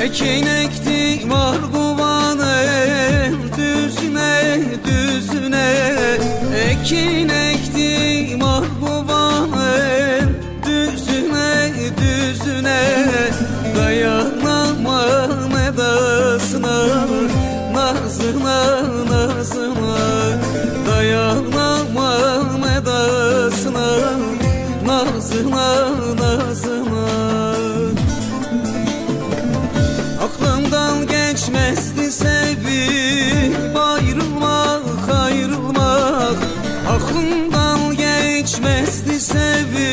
Ekin ektik marguvanın düzüne düzüne. Ekin ektik marguvanın düzüne düzüne. Dayanamam edasına, nazına nazına. Dayanamam edasına, nazına nazına. Aklımdan geçmezdi sevip ayrılmak ayrılmak. Aklımdan geçmezdi sevip